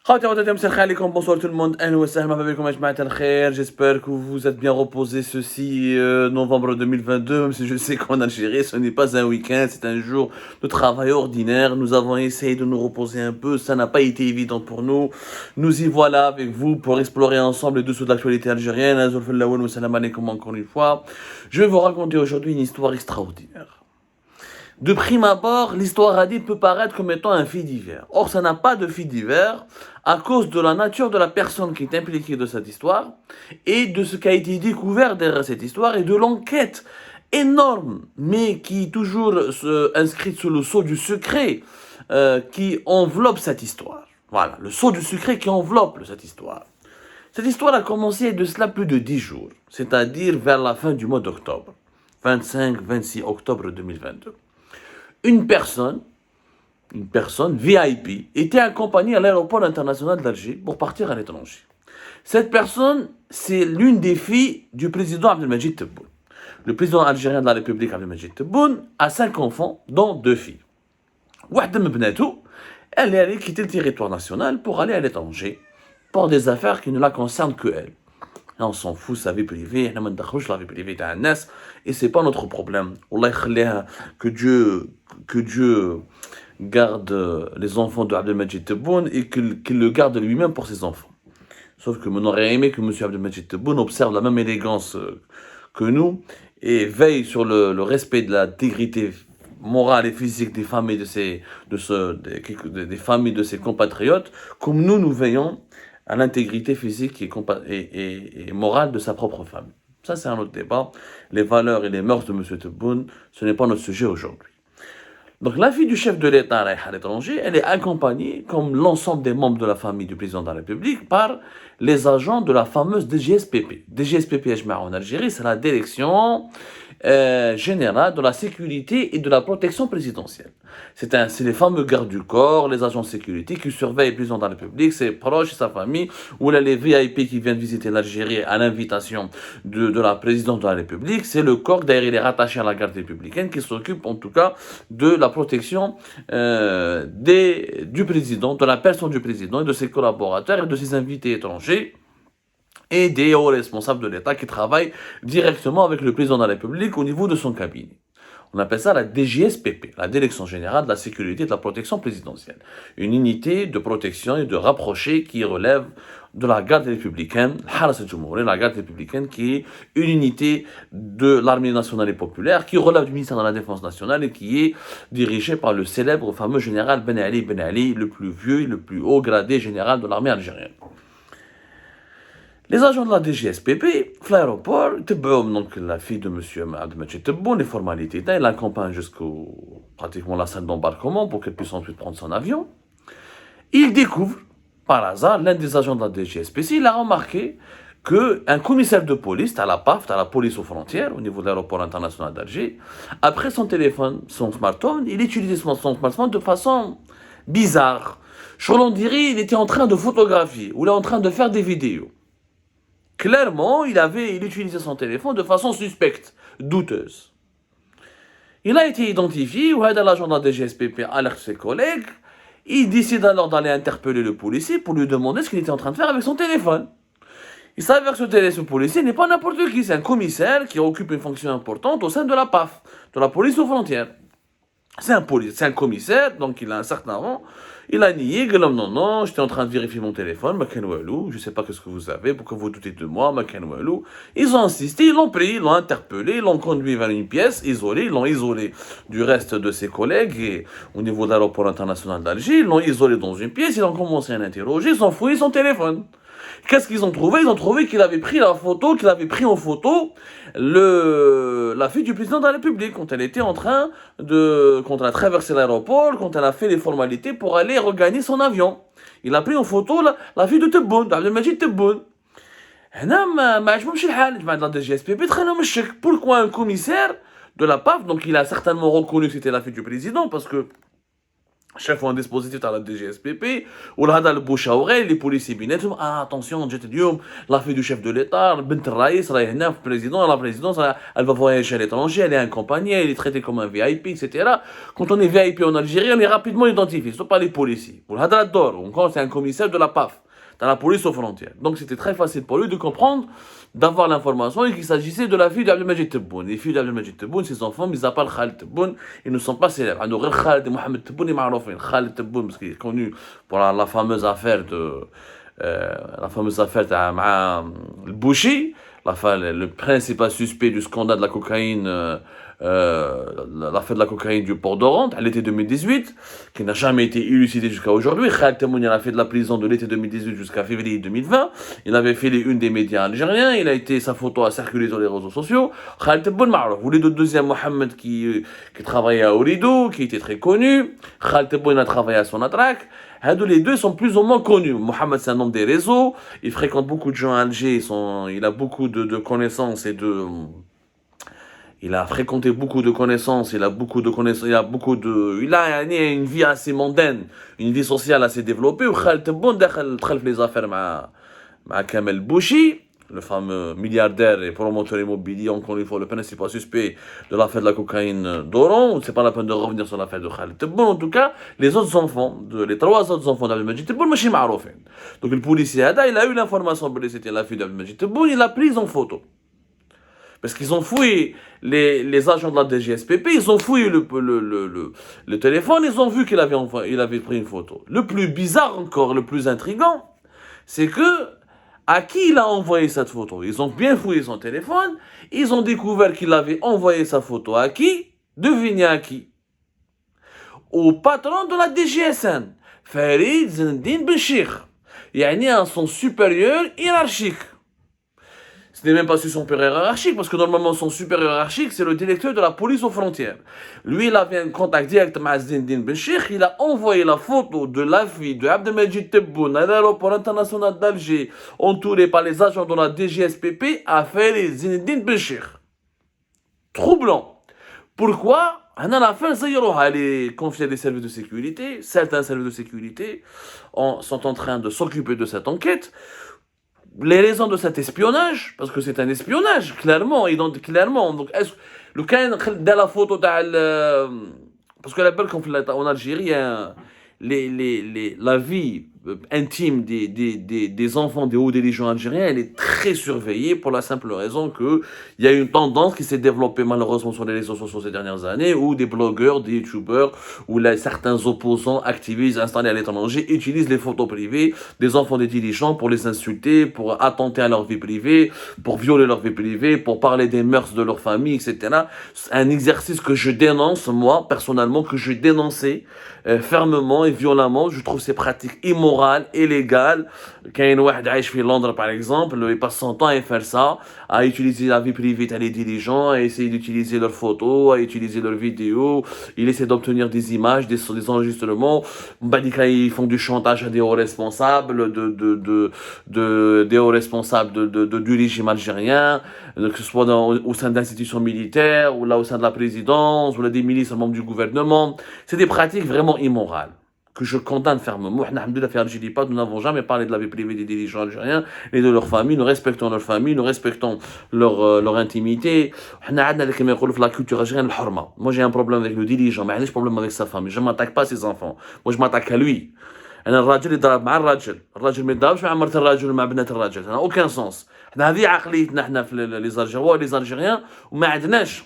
Bonsoir tout le monde, j'espère que vous êtes bien reposés ceci novembre 2022, même si je sais qu'en Algérie ce n'est pas un week-end, c'est un jour de travail ordinaire. Nous avons essayé de nous reposer un peu, ça n'a pas été évident pour nous. Nous y voilà avec vous pour explorer ensemble les dessous de l'actualité algérienne. Encore une fois, je vais vous raconter aujourd'hui une histoire extraordinaire. De prime abord, l'histoire radie peut paraître comme étant un fait divers. Or, ça n'a pas de fait divers à cause de la nature de la personne qui est impliquée de cette histoire et de ce qui a été découvert derrière cette histoire et de l'enquête énorme, mais qui est toujours inscrite sous le sceau du secret qui enveloppe cette histoire. Voilà, le sceau du secret qui enveloppe cette histoire. Cette histoire a commencé de cela plus de 10 jours, c'est-à-dire vers la fin du mois d'octobre, 25-26 octobre 2022. Une personne VIP était accompagnée à l'aéroport international d'Alger pour partir à l'étranger. Cette personne, c'est l'une des filles du président Abdelmajid Tebboune. Le président algérien de la République Abdelmajid Tebboune a 5 enfants, dont 2 filles. Elle est allée quitter le territoire national pour aller à l'étranger, pour des affaires qui ne la concernent que elle. On s'en fout, sa vie privée, la vie privée et c'est pas notre problème. Que Dieu garde les enfants de Abdelmajid Tebboune et qu'il le garde lui-même pour ses enfants. Sauf que on aurait aimé que M. Abdelmajid Tebboune observe la même élégance que nous et veille sur le respect de l'intégrité morale et physique des familles des familles de ses compatriotes, comme nous veillons à l'intégrité physique et morale de sa propre famille. Ça, c'est un autre débat. Les valeurs et les mœurs de M. Tebboune, ce n'est pas notre sujet aujourd'hui. Donc, la fille du chef de l'État à l'étranger, elle est accompagnée, comme l'ensemble des membres de la famille du président de la République, par les agents de la fameuse DGSPP. DGSPP, en Algérie, c'est la direction générale de la sécurité et de la protection présidentielle. C'est les fameux gardes du corps, les agents de sécurité qui surveillent le président de la République, ses proches, sa famille, ou là les VIP qui viennent visiter l'Algérie à l'invitation de la présidente de la République. C'est le corps, d'ailleurs il est rattaché à la garde républicaine, qui s'occupe en tout cas de la protection du président, de la personne du président et de ses collaborateurs et de ses invités étrangers et des hauts responsables de l'État qui travaillent directement avec le président de la République au niveau de son cabinet. On appelle ça la DGSPP, la Direction Générale de la Sécurité et de la Protection Présidentielle. Une unité de protection et de rapproché qui relève de la garde républicaine, la garde républicaine qui est une unité de l'armée nationale et populaire, qui relève du ministère de la Défense nationale et qui est dirigée par le célèbre fameux général Ben Ali, le plus vieux et le plus haut gradé général de l'armée algérienne. Les agents de la DGSPP, l'aéroport, donc la fille de M. Abdelmajid Tebboune, les formalités, ils l'accompagnent jusqu'au pratiquement la salle d'embarquement pour qu'elle puisse ensuite prendre son avion. Il découvre, par hasard, l'un des agents de la DGSPC, il a remarqué qu'un commissaire de police, à la PAF, à la police aux frontières, au niveau de l'aéroport international d'Alger, après son téléphone, son smartphone, il utilisait son smartphone de façon bizarre. On dirait qu'il était en train de photographier, ou il est en train de faire des vidéos. Clairement, il utilisait son téléphone de façon suspecte, douteuse. Il a été identifié, ou l'agent de la DGSPP alerte ses collègues, il décide alors d'aller interpeller le policier pour lui demander ce qu'il était en train de faire avec son téléphone. Il s'avère que ce policier n'est pas n'importe qui, c'est un commissaire qui occupe une fonction importante au sein de la PAF, de la police aux frontières. C'est un commissaire, donc il a un certain rang. Il a nié, il a dit non, j'étais en train de vérifier mon téléphone, je sais pas ce que vous avez, pourquoi vous doutez de moi, Ils ont insisté, ils l'ont pris, ils l'ont interpellé, ils l'ont conduit vers une pièce isolée, ils l'ont isolé du reste de ses collègues et au niveau de l'aéroport international d'Alger, ils l'ont isolé dans une pièce, ils ont commencé à l'interroger, ils ont fouillé son téléphone. Qu'est-ce qu'ils ont trouvé? Ils ont trouvé qu'il avait pris en photo la fille du président de la République quand elle a traversé l'aéroport, quand elle a fait les formalités pour aller regagner son avion. Il a pris en photo la fille de Tebboune, d'Abdelmajid Tebboune. Pourquoi un commissaire de la PAF, donc il a certainement reconnu que c'était la fille du président, parce que chef un dispositif à la DGSPP, ou là, dans le bouche à oreille, les policiers بيناتهم, ah, attention, جات اليوم, la fille du chef de l'État, بنت الرئيس, راهي هنا في président, la présidence, elle va voyager à l'étranger, elle est accompagnée, elle est traitée comme un VIP, etc. Quand on est VIP en Algérie, on est rapidement identifié, ce ne sont pas les policiers. Ou là, encore, c'est un commissaire de la PAF, dans la police aux frontières. Donc c'était très facile pour lui de comprendre, d'avoir l'information et qu'il s'agissait de la fille d'Abdelmajid Tebboune. Les filles d'Abdelmajid Tebboune, ses enfants, mis à part Khaled Tebboune, ils ne sont pas célèbres. Alors, Khaled et Mohamed Tebboune, ils sont Khaled Tebboune, parce qu'il est connu pour la fameuse affaire le Bouchi, le principal suspect du scandale de la cocaïne, l'affaire de la cocaïne du port d'Oran, à l'été 2018, qui n'a jamais été élucidée jusqu'à aujourd'hui. Khaled Tebboune a fait de la prison de l'été 2018 jusqu'à février 2020. Il avait fait les unes des médias algériens. Sa photo a circulé sur les réseaux sociaux. Khaled Tebboune Marouf. Vous voulez le deuxième Mohamed qui travaillait à Ooredoo, qui était très connu. Khaled Tebboune a travaillé à Sonatrach. Les deux sont plus ou moins connus. Mohamed, c'est un homme des réseaux. Il fréquente beaucoup de gens à Alger. Il a beaucoup de connaissances il a fréquenté beaucoup de connaissances, il a une vie assez mondaine, une vie sociale assez développée. Khaled Tebboune دخل في les affaires مع Kamel Bouchi, le fameux milliardaire et promoteur immobilier, encore une fois, le principal suspect de l'affaire de la cocaïne d'Oran. C'est pas la peine de revenir sur l'affaire de Khaled Tebboune. En tout cas, les trois autres enfants d'Abdelmajid Tebboune, ماشي معروفين. Donc le policier il a eu l'information que c'était la fille d'Abdelmajid Tebboune, il l'a prise en photo. Parce qu'ils ont fouillé les agents de la DGSPP, ils ont fouillé le téléphone, ils ont vu qu'il avait pris une photo. Le plus bizarre encore, le plus intriguant, c'est que à qui il a envoyé cette photo? Ils ont bien fouillé son téléphone, ils ont découvert qu'il avait envoyé sa photo à qui? Devinez à qui? Au patron de la DGSN, Farid Zinedine Benchir. Yani à son supérieur hiérarchique. Ce n'est même pas son supérieur hiérarchique, parce que normalement son supérieur hiérarchique, c'est le directeur de la police aux frontières. Lui, il avait un contact direct avec Zinedine Benchir, il a envoyé la photo de la fille de Abdelmajid Tebboune à l'aéroport international d'Alger, entouré par les agents de la DGSPP, à faire Zinedine Benchir. Troublant. Pourquoi? Elle est confiée à des services de sécurité. Certains services de sécurité sont en train de s'occuper de cette enquête. Les raisons de cet espionnage, parce que c'est un espionnage, clairement. Donc, est-ce le cas de la photo parce que la belle en Algérie, la vie intime des enfants des hauts dirigeants algériens, elle est très surveillée pour la simple raison qu'il y a une tendance qui s'est développée malheureusement sur les réseaux sociaux ces dernières années, où des blogueurs, des youtubeurs, où certains opposants, activistes installés à l'étranger utilisent les photos privées des enfants des dirigeants pour les insulter, pour attenter à leur vie privée, pour violer leur vie privée, pour parler des mœurs de leur famille, etc. C'est un exercice que je dénonce, moi, personnellement, que je dénonçais fermement et violemment. Je trouve ces pratiques immorales, illégales. Quand واحد عايش في Londres, par exemple, il passe son temps à faire ça, à utiliser la vie privée des dirigeants, à essayer d'utiliser leurs photos, à utiliser leurs vidéos. Il essaie d'obtenir des images, des enregistrements. Ils font du chantage à des hauts responsables des hauts responsables du régime algérien, que ce soit au sein d'institutions militaires, ou là au sein de la présidence, ou là des ministres membres du gouvernement. C'est des pratiques vraiment immorales que je condamne fermement. Nous n'avons jamais parlé de la vie privée des dirigeants algériens et de leur famille. Nous respectons leur famille, nous respectons leur intimité. La culture algérienne, moi j'ai un problème avec le dirigeant, mais j'ai un problème avec sa famille. Je ne m'attaque pas à ses enfants. Moi je m'attaque à lui. انا الراجل يضرب مع الراجل ما يضربش مع مرت الراجل ومع بنات الراجل. Ça n'a aucun sens. هذه عقليتنا احنا في les Algériens وما عندناش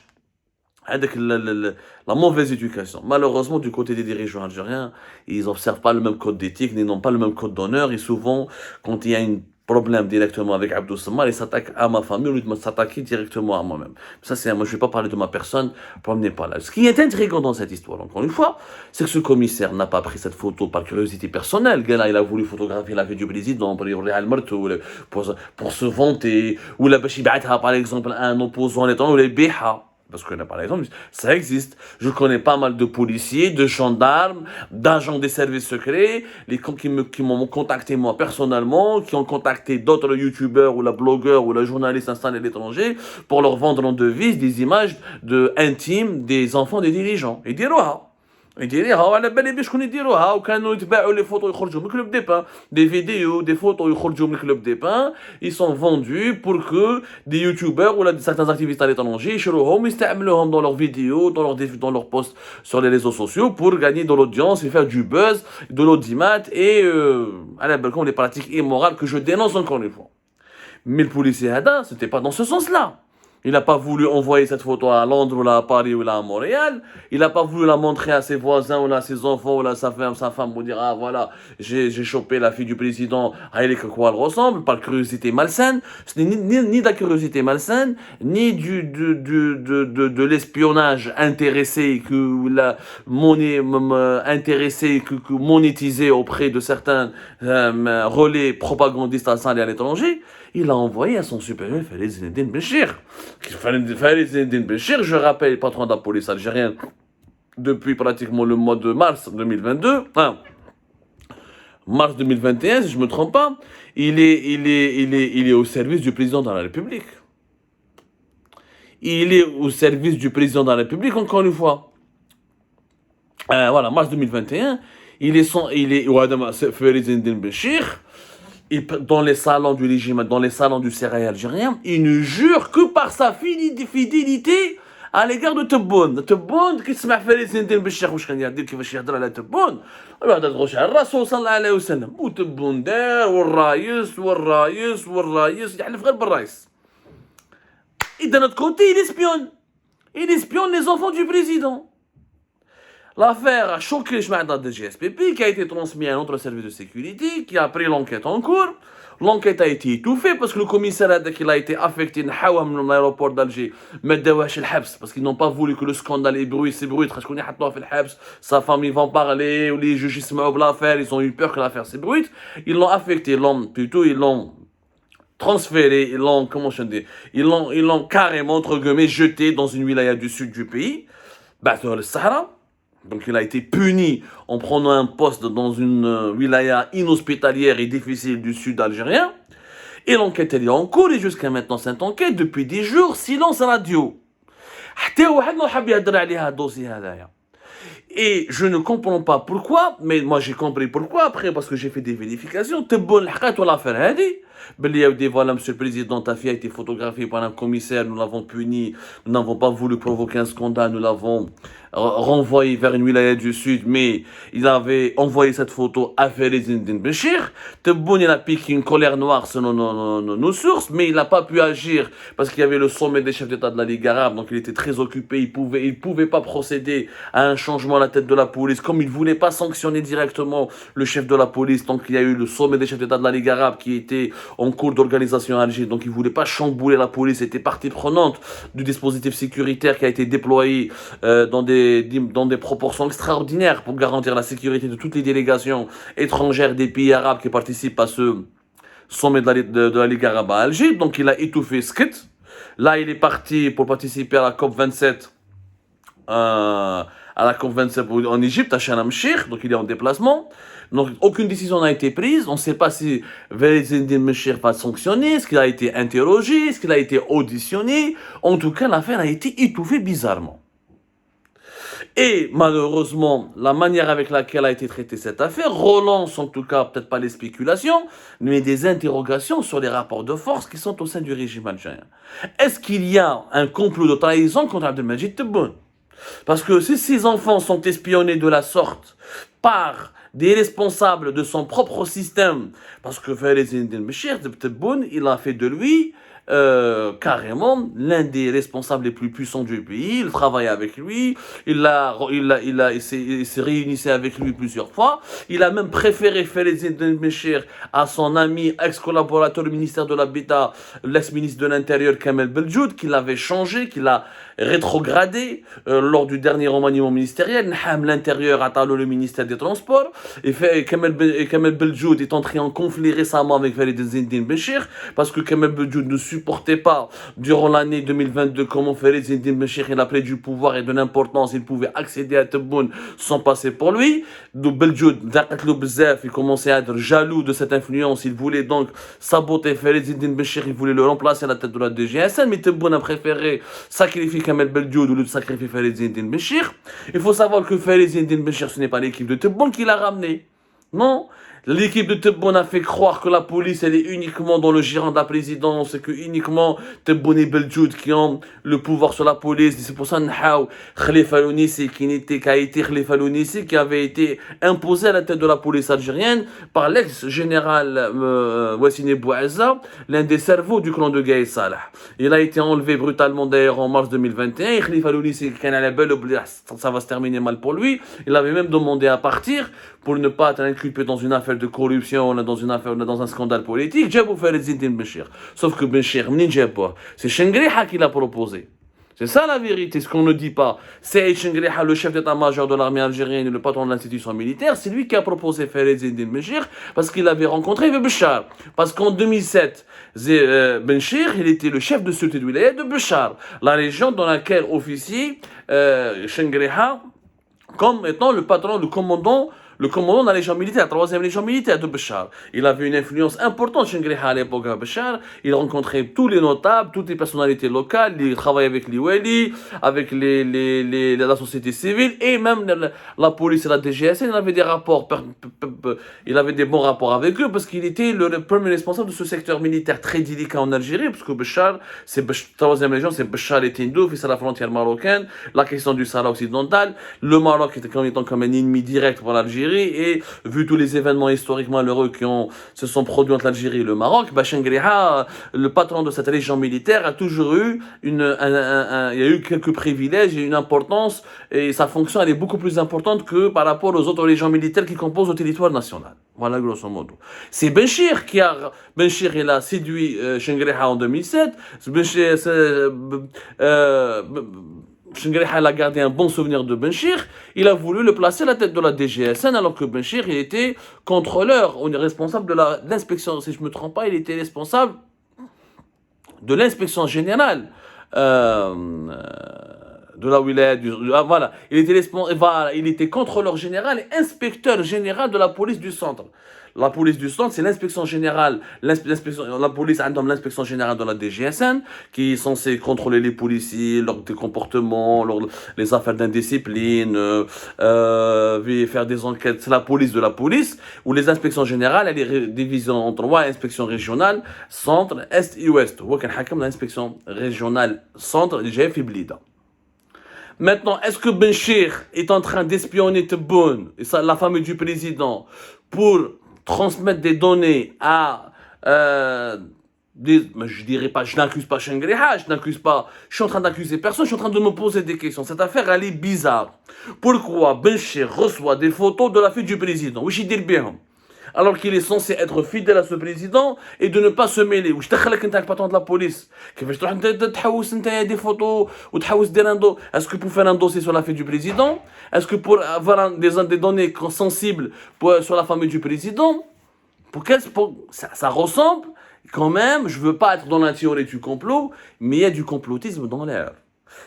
avec la mauvaise éducation. Malheureusement, du côté des dirigeants algériens, ils n'observent pas le même code d'éthique, ils n'ont pas le même code d'honneur, et souvent, quand il y a un problème directement avec Abdou Sammar, ils s'attaquent à ma famille au lieu de s'attaquer directement à moi-même. Ça, moi, je ne vais pas parler de ma personne, promenez pas là. Ce qui est intriguant dans cette histoire, encore une fois, c'est que ce commissaire n'a pas pris cette photo par curiosité personnelle. Il a voulu photographier la vie du président pour se vanter, ou la par exemple, à un opposant en étant, ou les béha. Parce que, par exemple, ça existe. Je connais pas mal de policiers, de gendarmes, d'agents des services secrets, qui m'ont contacté moi personnellement, qui ont contacté d'autres youtubeurs ou la blogueurs ou la journaliste installée à l'étranger pour leur vendre en devise des images intimes des enfants des dirigeants. Et dire, يديريها وعلى بالي بيه شكون يديروها وكانوا يتباعوا لي فوتو يخرجوا من الكلوب دي بان دي فيديو دي فوتو يخرجوا من الكلوب دي بان ils sont vendus pour que des youtubeurs ou certains activistes à l'étranger يشروهم يستعملوهم dans leurs vidéos dans leurs posts sur les réseaux sociaux pour gagner de l'audience et faire du buzz de l'audimat et على بالكم les pratiques immorales que je dénonce encore une fois. Mais le policier Hada, c'était pas dans ce sens-là. Il n'a pas voulu envoyer cette photo à Londres ou là à Paris ou là à Montréal. Il n'a pas voulu la montrer à ses voisins ou là à ses enfants ou là à sa femme pour dire ah voilà, j'ai chopé la fille du président, ah elle est quoi elle ressemble, par curiosité malsaine. Ce n'est ni de la curiosité malsaine, ni de l'espionnage intéressé que la intéressé que monétisé auprès de certains relais propagandistes à l'étranger. Il a envoyé à son supérieur Farid Zinedine Béchir. Farid Zinedine Béchir, je rappelle, patron de la police algérienne depuis pratiquement le mois de mars 2022, mars 2021, si je ne me trompe pas, il est au service du président de la République. Il est au service du président de la République, encore une fois. Voilà, mars 2021, il est Farid Zinedine Béchir. Dans les salons du régime, dans les salons du Sérail algérien, il ne jure que par sa fidélité à l'égard de Tebboune. Tebboune, qui se met à faire les Indiens Béchir, ou je connais dire qu'il va chercher à la Tebboune, il va dire à Rasoul sallallahu alayhi wa sallam, ou Tebboune d'air, ou Raïs, il y a le frère Barraïs. Et d'un autre côté, il espionne les enfants du président. L'affaire a choqué le chemin de GSPP, qui a été transmis à un autre service de sécurité, qui a pris l'enquête en cours. L'enquête a été étouffée parce que le commissaire qu'il a été affecté dans l'aéroport d'Alger, parce qu'ils n'ont pas voulu que le scandale s'ébruite. Sa famille va en parler, ou les juges se mettent l'affaire, ils ont eu peur que l'affaire s'ébruite. Ils l'ont affecté, ils l'ont transféré, ils l'ont carrément, entre guillemets, jeté dans une wilaya du sud du pays, dans le Sahara. Donc il a été puni en prenant un poste dans une wilaya inhospitalière et difficile du sud algérien. Et l'enquête elle est en cours et jusqu'à maintenant cette enquête, depuis 10 jours, silence radio. Et je ne comprends pas pourquoi, mais moi j'ai compris pourquoi après, parce que j'ai fait des vérifications. Voilà, monsieur le président, ta fille a été photographiée par un commissaire, nous l'avons puni, nous n'avons pas voulu provoquer un scandale, nous l'avons renvoyé vers une wilaya du sud, mais il avait envoyé cette photo à Farid Zinedine Béchir. Tebboune, il a piqué une colère noire selon nos sources, mais il n'a pas pu agir parce qu'il y avait le sommet des chefs d'État de la Ligue arabe, donc il était très occupé, il pouvait pas procéder à un changement à la tête de la police, comme il ne voulait pas sanctionner directement le chef de la police, donc il y a eu le sommet des chefs d'État de la Ligue arabe qui était en cours d'organisation à Alger, donc il ne voulait pas chambouler la police, c'était partie prenante du dispositif sécuritaire qui a été déployé dans des proportions extraordinaires pour garantir la sécurité de toutes les délégations étrangères des pays arabes qui participent à ce sommet de la Ligue arabe à Alger. Donc il a étouffé Skit. Là, il est parti pour participer à la COP27 en Égypte, à Sharm el-Sheikh, donc il est en déplacement. Donc aucune décision n'a été prise, on ne sait pas si Farid Zinedine Béchir va sanctionner, est-ce qu'il a été interrogé, est-ce qu'il a été auditionné. En tout cas, l'affaire a été étouffée bizarrement. Et malheureusement, la manière avec laquelle a été traitée cette affaire relance en tout cas, peut-être pas les spéculations, mais des interrogations sur les rapports de force qui sont au sein du régime algérien. Est-ce qu'il y a un complot de trahison contre Abdelmajid Tebboune? Parce que si ces enfants sont espionnés de la sorte par des responsables de son propre système, parce que Farid Zinedine Béchir Tebboune, il a fait de lui carrément l'un des responsables les plus puissants du pays. Il travaillait avec lui, il s'est réunissait avec lui plusieurs fois. Il a même préféré Farid Zinedine Béchir à son ami ex-collaborateur du ministère de l'Habitat, l'ex-ministre de l'Intérieur Kamel Beljoud, qu'il avait changé, qu'il a rétrogradé lors du dernier remaniement ministériel. Naham l'Intérieur a talé le ministère des Transports et Kamel Beljoud est entré en conflit récemment avec Farid Zinedine Béchir parce que Kamel Beljoud ne supportait pas durant l'année 2022 comment Farid Zinedine Béchir il a pris du pouvoir et de l'importance, il pouvait accéder à Tebboune sans passer pour lui. Donc Beljoud il commençait à être jaloux de cette influence, il voulait donc saboter Farid Zinedine Béchir, il voulait le remplacer à la tête de la DGSN, mais Tebboune a préféré sacrifier Kamel Beldjoud au lieu de sacrifier Farid Zindine Benchir. Il faut savoir que Farid Zindine Benchir, ce n'est pas l'équipe de Tebboune qui l'a ramené. Non, l'équipe de Tebboune a fait croire que la police, elle est uniquement dans le gérant de la présidence, et que uniquement Tebboune et Beldjoud qui ont le pouvoir sur la police. C'est pour ça que Khalifa Lounisi, qui avait été imposé à la tête de la police algérienne par l'ex-général Wassine Bouazza, l'un des cerveaux du clan de Gaï Salah. Il a été enlevé brutalement d'ailleurs en mars 2021. Et Khalifa Lounisi, ça va se terminer mal pour lui. Il avait même demandé à partir pour ne pas être inculpé dans une affaire de corruption, dans un scandale politique. Djabou Farid Zindine Benchir. Sauf que Benchir, c'est Chengriha qui l'a proposé. C'est ça la vérité, ce qu'on ne dit pas. C'est Chengriha, le chef d'état-major de l'armée algérienne et le patron de l'institution militaire, c'est lui qui a proposé Farid Zindine Benchir parce qu'il avait rencontré Béchar. Parce qu'en 2007, Benchir, il était le chef de sûreté de wilaya de Béchar, la région dans laquelle officie Chengriha comme étant le patron, le commandant de la légion militaire, la 3e légion militaire de Béchar. Il avait une influence importante chez Chengriha à l'époque à Béchar. Il rencontrait tous les notables, toutes les personnalités locales. Il travaillait avec les Wali, avec la société civile et même la police et la DGSN. Il avait des rapports, il avait des bons rapports avec eux parce qu'il était le premier responsable de ce secteur militaire très délicat en Algérie, parce que Béchar, c'est la 3e légion, c'est Béchar et Tindouf, et c'est la frontière marocaine. La question du Sahara occidental, le Maroc était comme un ennemi direct pour l'Algérie. Et vu tous les événements historiques malheureux se sont produits entre l'Algérie et le Maroc, Chengriha, le patron de cette région militaire, a toujours eu il y a eu quelques privilèges et une importance, et sa fonction elle est beaucoup plus importante que par rapport aux autres régions militaires qui composent le territoire national. Voilà grosso modo. C'est Benchir il a séduit Chengriha en 2007. Chengriha a gardé un bon souvenir de Benchir. Il a voulu le placer à la tête de la DGSN alors que Benchir il était contrôleur, responsable de l'inspection. Si je ne me trompe pas, il était responsable de l'inspection générale de la wilaya voilà. Il était contrôleur général et inspecteur général de la police du centre. La police du centre, c'est l'inspection générale. La police a l'inspection générale de la DGSN qui est censée contrôler les policiers, leurs comportements, les affaires d'indiscipline, faire des enquêtes. C'est la police de la police, où les inspections générales, elle est divisée en 3 inspections régionales, centre, est et ouest. L'inspection régionale centre, j'ai fait Blida. Maintenant, est-ce que Benchir est en train d'espionner Tebboune, la famille du président, pour transmettre des données à je dirais pas, je n'accuse pas Chengriha, je suis en train d'accuser personne, je suis en train de me poser des questions. Cette affaire, elle est bizarre. Pourquoi Benchir reçoit des photos de la fille du président? Oui, je bien. Alors qu'il est censé être fidèle à ce président et de ne pas se mêler. Ou je t'ai le patron de la police. Des photos ou est-ce que pour faire un dossier sur la fille du président, est-ce que pour avoir des données sensibles sur la famille du président, ça ressemble quand même, je veux pas être dans la théorie du complot, mais il y a du complotisme dans l'air.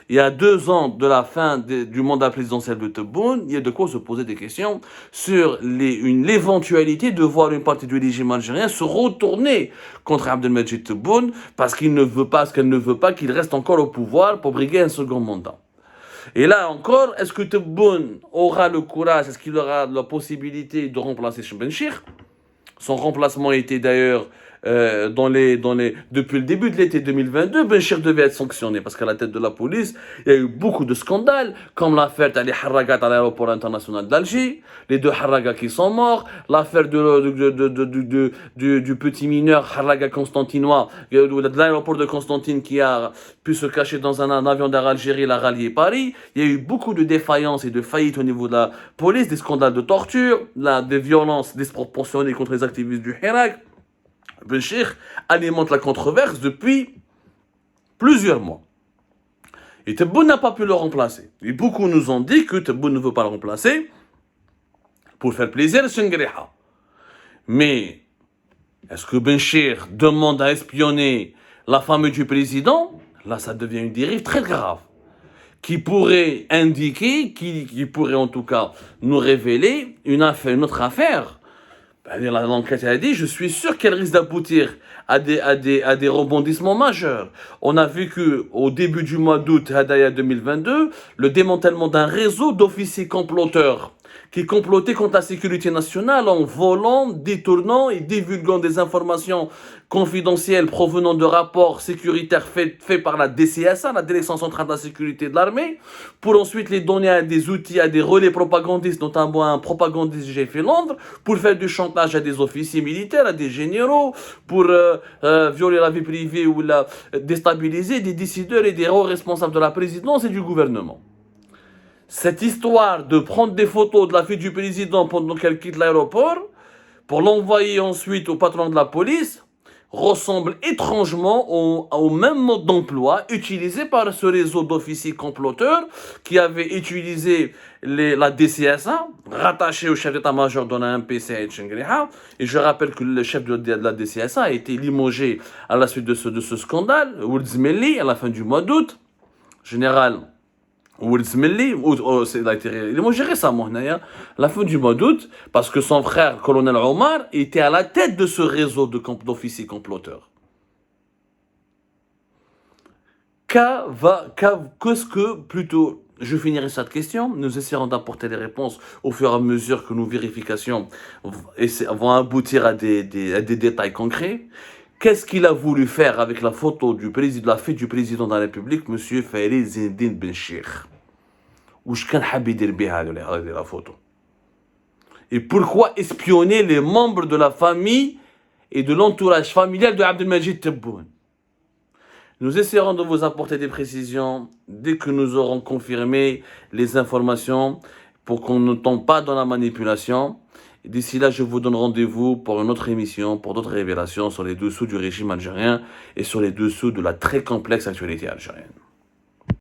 Il y a 2 ans de la fin du mandat présidentiel de Tebboune, il y a de quoi se poser des questions sur l'éventualité de voir une partie du régime algérien se retourner contre Abdelmajid Tebboune parce qu'il ne veut pas, qu'elle ne veut pas qu'il reste encore au pouvoir pour briguer un second mandat. Et là encore, est-ce que Tebboune aura le courage, est-ce qu'il aura la possibilité de remplacer Benchir? Son remplacement était d'ailleurs depuis le début de l'été 2022, Benchir devait être sanctionné parce qu'à la tête de la police, il y a eu beaucoup de scandales, comme l'affaire des Harragat à l'aéroport international d'Alger, les 2 Harragat qui sont morts, l'affaire du petit mineur Harragat constantinois de l'aéroport de Constantine qui a pu se cacher dans un avion d'Air Algérie, l'a rallié Paris. Il y a eu beaucoup de défaillances et de faillites au niveau de la police, des scandales de torture, des violences disproportionnées contre les activistes du Hirak. Benchir alimente la controverse depuis plusieurs mois. Et Tebboune n'a pas pu le remplacer. Et beaucoup nous ont dit que Tebboune ne veut pas le remplacer pour faire plaisir à Chengriha. Mais est-ce que Benchir demande à espionner la famille du président? Là, ça devient une dérive très grave qui pourrait indiquer, qui pourrait en tout cas nous révéler une autre affaire L'enquête a dit, je suis sûr qu'elle risque d'aboutir à des rebondissements majeurs. On a vécu au début du mois d'août, Hadaya 2022, le démantèlement d'un réseau d'officiers comploteurs qui complotaient contre la sécurité nationale en volant, détournant et divulguant des informations confidentielles provenant de rapports sécuritaires faits par la DCSA, la Direction centrale de la sécurité de l'armée, pour ensuite les donner à des outils, à des relais propagandistes, notamment un propagandiste que j'ai fait Londres, pour faire du chantage à des officiers militaires, à des généraux, pour violer la vie privée ou déstabiliser des décideurs et des hauts responsables de la présidence et du gouvernement. Cette histoire de prendre des photos de la fille du président pendant qu'elle quitte l'aéroport, pour l'envoyer ensuite au patron de la police, ressemble étrangement au même mode d'emploi utilisé par ce réseau d'officiers comploteurs qui avait utilisé la DCSA, rattaché au chef d'état-major de l'AMP, Saïd Chengriha. Et je rappelle que le chef de la DCSA a été limogé à la suite de ce scandale, Ould Zmelli, à la fin du mois d'août. Général Ould Zmelli, il a été limogé récemment, à la fin du mois d'août, parce que son frère, colonel Omar, était à la tête de ce réseau d'officiers comploteurs. Qu'est-ce que, plutôt, je finirai cette question, nous essaierons d'apporter les réponses au fur et à mesure que nos vérifications vont aboutir à des détails concrets. Qu'est-ce qu'il a voulu faire avec la photo de la fille du président de la République, M. Farid Zinedine Ben Cheikh? واش كان حاب يدير بها هذه la photo? Et pourquoi espionner les membres de la famille et de l'entourage familial de Abdelmajid Tebboune? Nous essaierons de vous apporter des précisions dès que nous aurons confirmé les informations pour qu'on ne tombe pas dans la manipulation. D'ici là, je vous donne rendez-vous pour une autre émission, pour d'autres révélations sur les dessous du régime algérien et sur les dessous de la très complexe actualité algérienne.